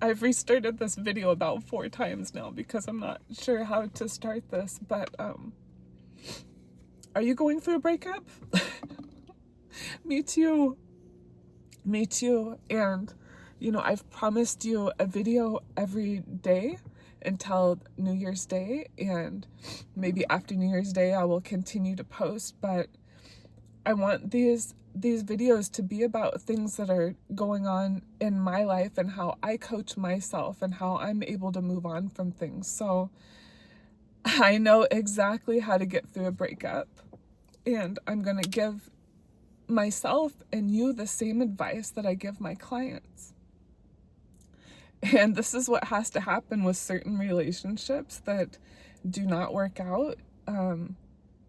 I've restarted this video about 4 times now because I'm not sure how to start this, but are you going through a breakup? Me too. Me too. And, I've promised you a video every day until New Year's Day, and maybe after New Year's Day I will continue to post, but I want these videos to be about things that are going on in my life and how I coach myself and how I'm able to move on from things. So I know exactly how to get through a breakup, and I'm going to give myself and you the same advice that I give my clients. And this is what has to happen with certain relationships that do not work out.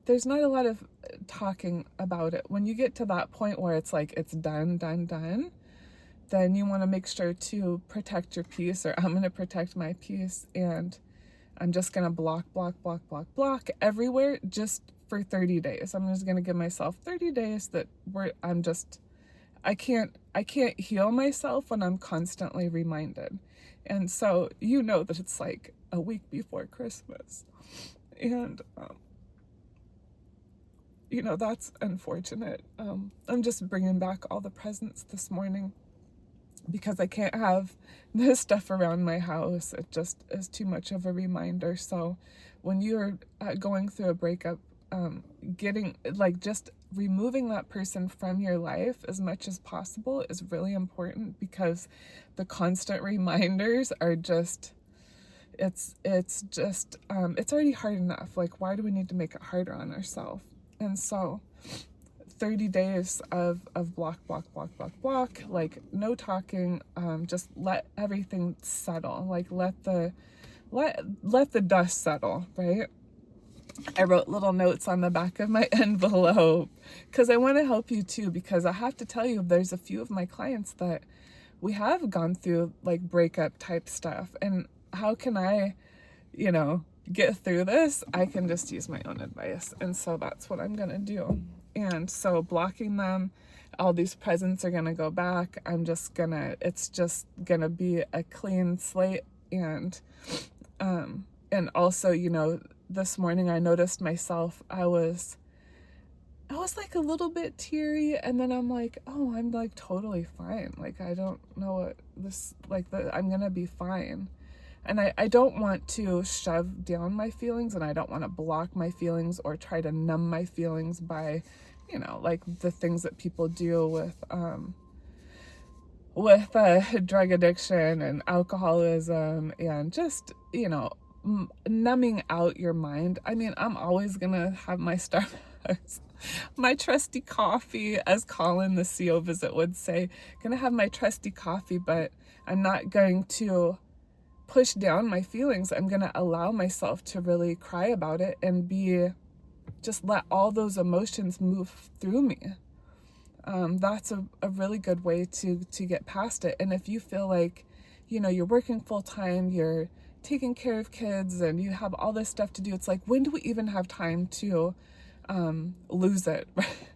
There's not a lot of talking about it. When you get to that point where it's like it's done, then you want to make sure to protect your peace, or I'm going to protect my peace, and I'm just going to block everywhere just for 30 days. I'm just going to give myself 30 days that I can't heal myself when I'm constantly reminded. And so that it's like a week before Christmas. And that's unfortunate. I'm just bringing back all the presents this morning because I can't have this stuff around my house. It just is too much of a reminder. So when you're going through a breakup, just removing that person from your life as much as possible is really important, because the constant reminders are just, it's already hard enough. Like, why do we need to make it harder on ourselves? And so 30 days of block, like no talking, just let everything settle, like let the dust settle, right? I wrote little notes on the back of my envelope because I want to help you too, because I have to tell you, there's a few of my clients that we have gone through like breakup type stuff, and how can I, get through this? I can just use my own advice, and so that's what I'm gonna do. And so blocking them, all these presents are gonna go back. It's just gonna be a clean slate. And also, this morning I noticed myself, I was like a little bit teary, and then I'm like, oh, I'm like totally fine. Like, I don't know what this, I'm gonna be fine. And I don't want to shove down my feelings, and I don't want to block my feelings or try to numb my feelings by, like the things that people do with drug addiction and alcoholism, and just, numbing out your mind. I mean, I'm always gonna have my Starbucks, my trusty coffee, as Colin, the CO visit, would say, gonna have my trusty coffee, but I'm not going to push down my feelings. I'm gonna allow myself to really cry about it and just let all those emotions move through me. That's a really good way to get past it. And if you feel like, you're working full time, you're taking care of kids, and you have all this stuff to do, it's like, when do we even have time to lose it,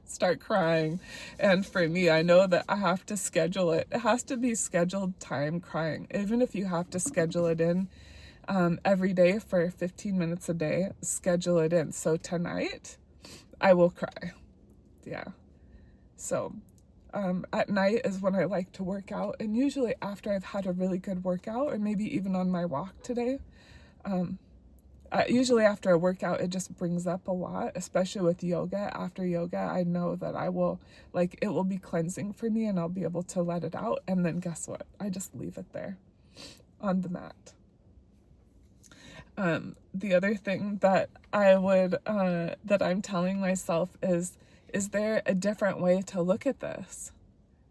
start crying? And for me, I know that I have to schedule it. It has to be scheduled time crying. Even if you have to schedule it in every day for 15 minutes a day, schedule it in. So tonight, I will cry. Yeah. So at night is when I like to work out, and usually after I've had a really good workout, or maybe even on my walk today, usually after a workout, it just brings up a lot, especially with yoga. After yoga, I know that it will be cleansing for me, and I'll be able to let it out. And then guess what? I just leave it there on the mat. The other thing that that I'm telling myself is there a different way to look at this?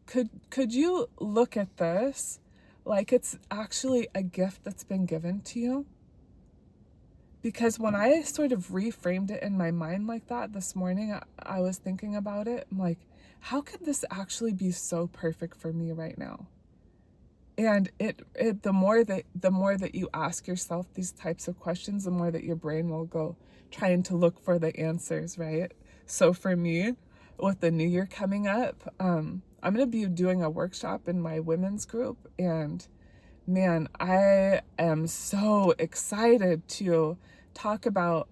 Could you look at this like it's actually a gift that's been given to you? Because when I sort of reframed it in my mind like that this morning, I was thinking about it. I'm like, how could this actually be so perfect for me right now? And the more that you ask yourself these types of questions, the more that your brain will go trying to look for the answers, right? So for me, with the new year coming up, I'm going to be doing a workshop in my women's group, and man, I am so excited to talk about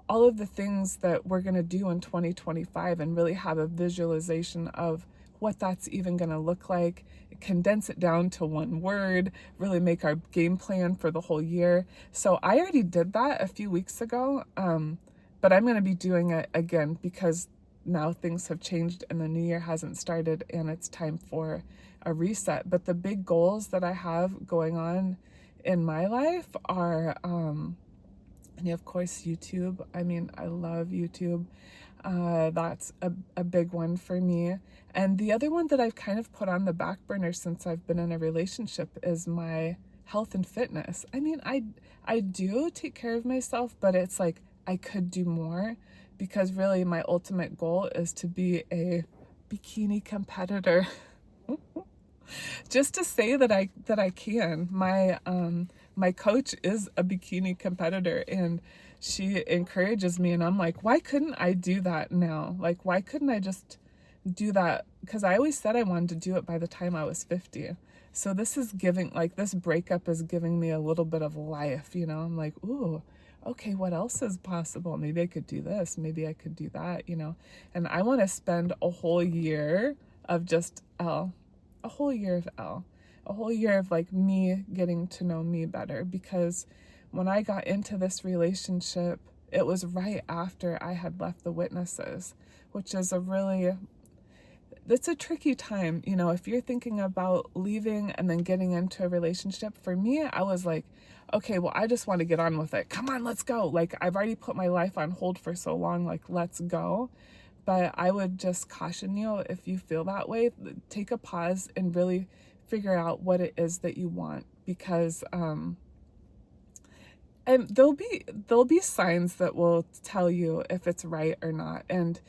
all of the things that we're going to do in 2025 and really have a visualization of what that's even going to look like, condense it down to one word, really make our game plan for the whole year. So I already did that a few weeks ago, but I'm going to be doing it again because now things have changed and the new year hasn't started and it's time for a reset. But the big goals that I have going on in my life are, and of course, YouTube. I mean, I love YouTube. That's a big one for me. And the other one that I've kind of put on the back burner since I've been in a relationship is my health and fitness. I mean, I do take care of myself, but it's like I could do more because really my ultimate goal is to be a bikini competitor. Just to say that I can. My coach is a bikini competitor and she encourages me and I'm like, why couldn't I do that now? Like, why couldn't I just do that? Because I always said I wanted to do it by the time I was 50. So this is giving, like, this breakup is giving me a little bit of life, you know? I'm like, ooh, okay, what else is possible? Maybe I could do this. Maybe I could do that, you know? And I want to spend a whole year of just L, a whole year of L, a whole year of like me getting to know me better. Because when I got into this relationship, it was right after I had left the witnesses, which is it's a tricky time. You know, if you're thinking about leaving and then getting into a relationship, for me, I was like, okay, well, I just want to get on with it. Come on, let's go. Like, I've already put my life on hold for so long, like, let's go. But I would just caution you, if you feel that way, take a pause and really figure out what it is that you want. Because and there'll be signs that will tell you if it's right or not. And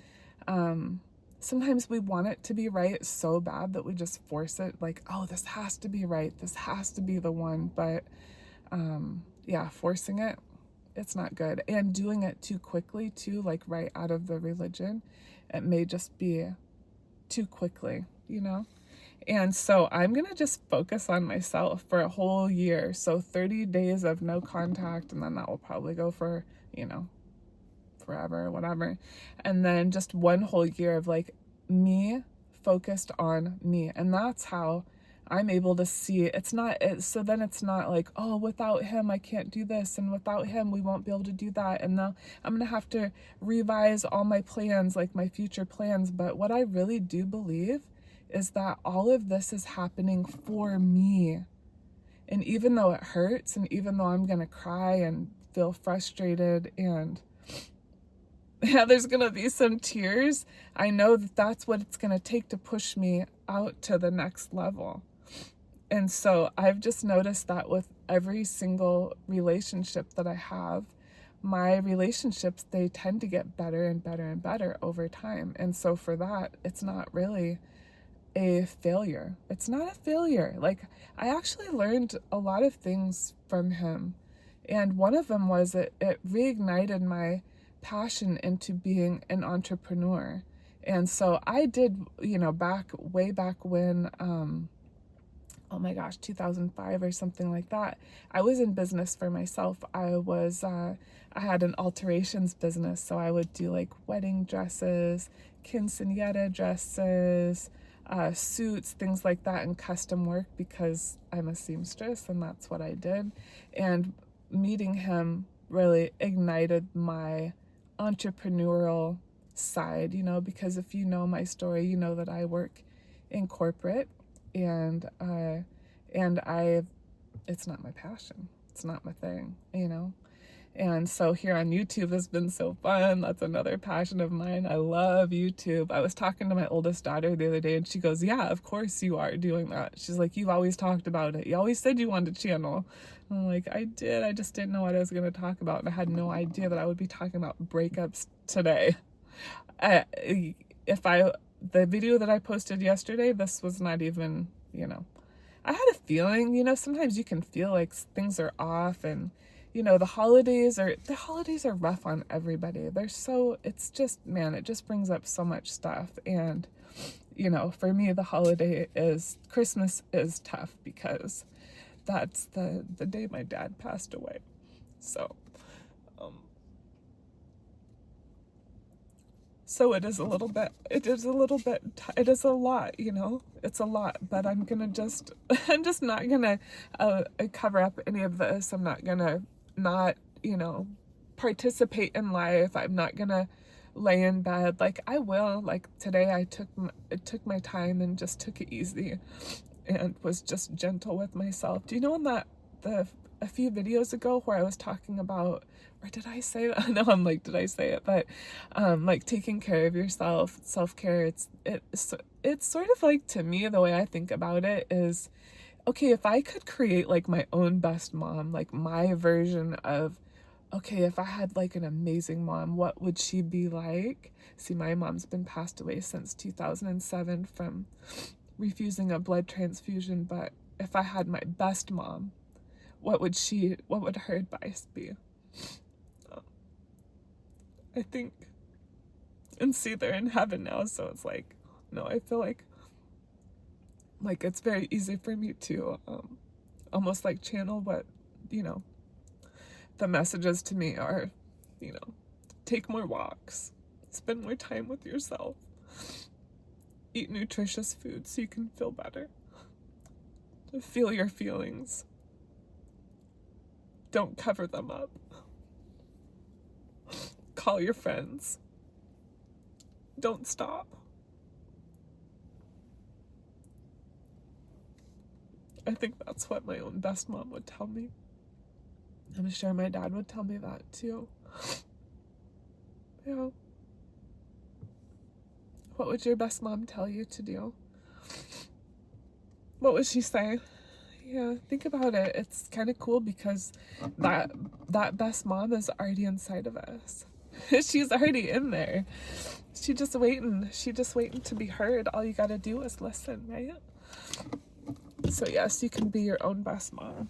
sometimes we want it to be right so bad that we just force it, like, oh, this has to be right, this has to be the one. But yeah, forcing it, it's not good. And doing it too quickly too, like right out of the religion, it may just be too quickly, you know? And so I'm going to just focus on myself for a whole year. So 30 days of no contact, and then that will probably go for, you know, forever, whatever. And then just one whole year of like me focused on me. And that's how I'm able to see it's not it, so then it's not like, oh, without him I can't do this, and without him we won't be able to do that, and now I'm gonna have to revise all my plans, like my future plans. But what I really do believe is that all of this is happening for me. And even though it hurts, and even though I'm gonna cry and feel frustrated, and yeah, there's gonna be some tears, I know that that's what it's gonna take to push me out to the next level. And so I've just noticed that with every single relationship that I have, my relationships, they tend to get better and better and better over time. And so for that, it's not really a failure. It's not a failure. Like, I actually learned a lot of things from him. And one of them was it reignited my passion into being an entrepreneur. And so I did, you know, way back when, oh my gosh, 2005 or something like that, I was in business for myself. I had an alterations business, so I would do like wedding dresses, quinceañera dresses, suits, things like that, and custom work because I'm a seamstress and that's what I did. And meeting him really ignited my entrepreneurial side, you know, because if you know my story, you know that I work in corporate, and it's not my passion. It's not my thing, you know? And so here on YouTube has been so fun. That's another passion of mine. I love YouTube. I was talking to my oldest daughter the other day and she goes, yeah, of course you are doing that. She's like, you've always talked about it. You always said you wanted a channel. I'm like, I did. I just didn't know what I was going to talk about. And I had no idea that I would be talking about breakups today. The video that I posted yesterday, this was not even, you know, I had a feeling, you know, sometimes you can feel like things are off, and, you know, the holidays are rough on everybody. It's just, man, it just brings up so much stuff. And, you know, for me, Christmas is tough because that's the day my dad passed away. So, so it is a little bit, it is a lot, you know, it's a lot, but I'm just not gonna cover up any of this. I'm not gonna not, you know, participate in life. I'm not gonna lay in bed. Like, I will, like today I took my time and just took it easy and was just gentle with myself. Do you know in that, a few videos ago where I was talking about, or did I say that? No, I'm like, did I say it? But like taking care of yourself, self-care, it's sort of like, to me, the way I think about it is, okay, if I could create like my own best mom, like my version of, okay, if I had like an amazing mom, what would she be like? See, my mom's been passed away since 2007 from refusing a blood transfusion, but if I had my best mom, what would her advice be? I think, and see, they're in heaven now, so it's like, no, I feel like it's very easy for me to almost like channel what, you know, the messages to me are, you know, take more walks, spend more time with yourself, eat nutritious food so you can feel better, feel your feelings, don't cover them up, call your friends, don't stop. I think that's what my own best mom would tell me. I'm sure my dad would tell me that too. Yeah. What would your best mom tell you to do? What would she say? Yeah, think about it. It's kind of cool because that best mom is already inside of us. She's already in there. She's just waiting to be heard. All you gotta do is listen, right? So yes, you can be your own best mom.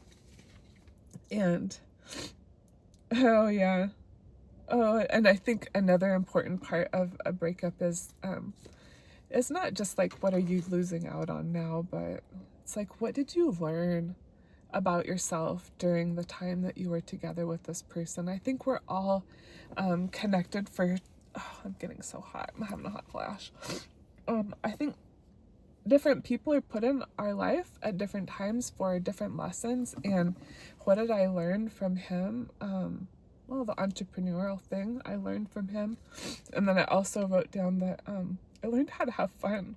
And oh yeah. Oh, and I think another important part of a breakup is it's not just like, what are you losing out on now, but it's like, what did you learn about yourself during the time that you were together with this person? I think we're all connected for, oh, I'm getting so hot. I'm having a hot flash. I think different people are put in our life at different times for different lessons. And what did I learn from him? Well, the entrepreneurial thing I learned from him. And then I also wrote down that I learned how to have fun,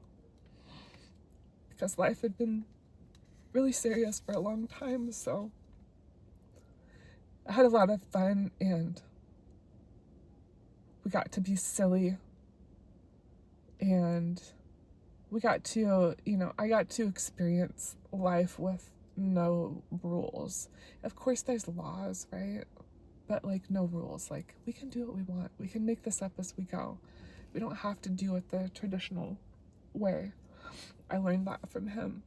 because life had been really serious for a long time. So I had a lot of fun, and we got to be silly, and we got to, you know, I got to experience life with no rules. Of course there's laws, right? But like, no rules. Like, we can do what we want. We can make this up as we go. We don't have to do it the traditional way. I learned that from him.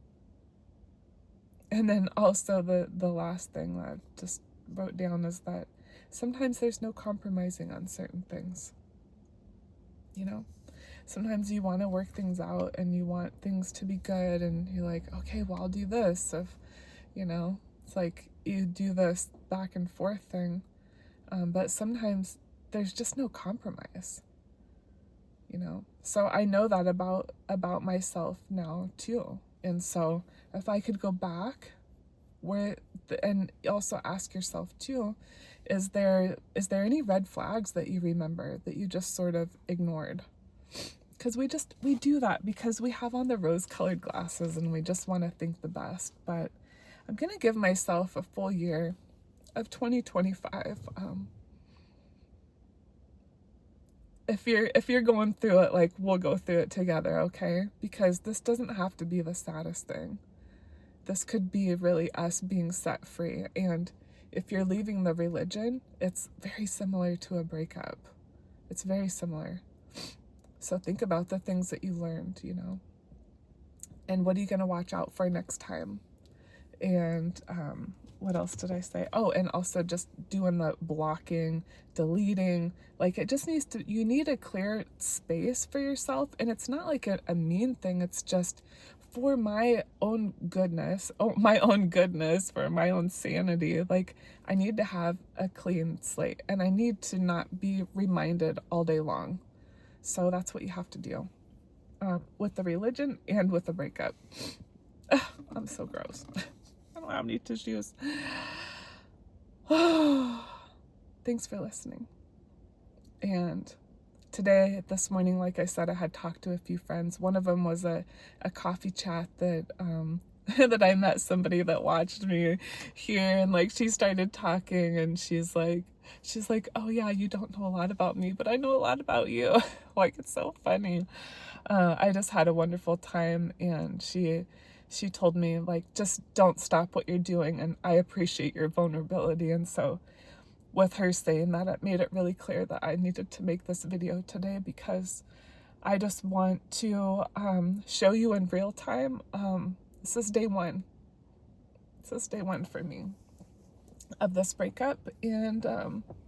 And then also the last thing that I just wrote down is that sometimes there's no compromising on certain things. You know? Sometimes you want to work things out and you want things to be good, and you're like, okay, well, I'll do this. If, you know, it's like you do this back and forth thing. But sometimes there's just no compromise, you know? So I know that about myself now too. And so if I could go back, and also ask yourself too, is there any red flags that you remember that you just sort of ignored? Because we do that because we have on the rose-colored glasses and we just want to think the best. But I'm going to give myself a full year of 2025. If you're going through it, like, we'll go through it together, okay? Because this doesn't have to be the saddest thing. This could be really us being set free. And if you're leaving the religion, it's very similar to a breakup. It's very similar. So think about the things that you learned, you know? And what are you going to watch out for next time? And what else did I say? Oh, and also just doing the blocking, deleting. Like, it just needs to, you need a clear space for yourself. And it's not like a mean thing. It's just for my own goodness, for my own sanity, like, I need to have a clean slate, and I need to not be reminded all day long. So that's what you have to do, with the religion and with the breakup. Ugh, I'm so gross. I don't have any tissues. Thanks for listening. And this morning, like I said, I had talked to a few friends. One of them was a coffee chat that that I met somebody that watched me here, and like she started talking, and she's like, oh yeah, you don't know a lot about me, but I know a lot about you. Like, it's so funny. I just had a wonderful time, and she told me, like, just don't stop what you're doing, and I appreciate your vulnerability. And so with her saying that, it made it really clear that I needed to make this video today, because I just want to show you in real time. This is day one. This is day one for me of this breakup, and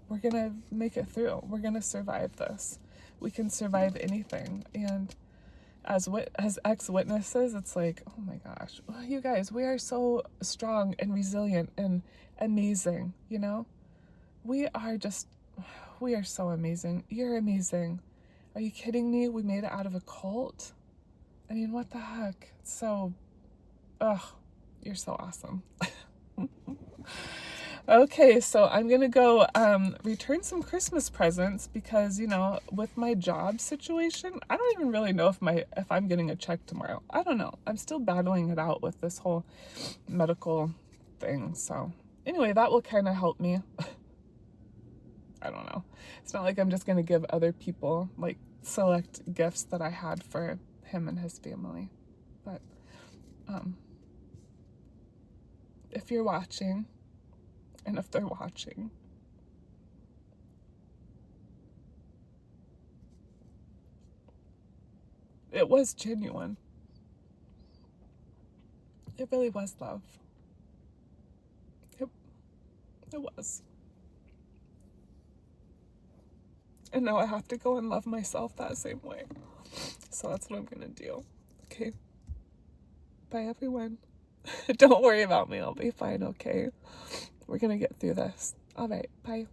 we're gonna make it through. We're gonna survive this. We can survive anything. And as ex-witnesses, it's like, oh my gosh, you guys, we are so strong and resilient and amazing, you know? We are so amazing. You're amazing. Are you kidding me? We made it out of a cult? I mean, what the heck? So, you're so awesome. Okay, so I'm gonna go return some Christmas presents, because, you know, with my job situation, I don't even really know if I'm getting a check tomorrow. I don't know. I'm still battling it out with this whole medical thing. So anyway, that will kind of help me. I don't know. It's not like I'm just gonna give other people like select gifts that I had for him and his family. But if you're watching, and if they're watching, it was genuine. It really was love. It was. And now I have to go and love myself that same way. So that's what I'm gonna do. Okay. Bye, everyone. Don't worry about me. I'll be fine, okay? We're gonna get through this. All right. Bye.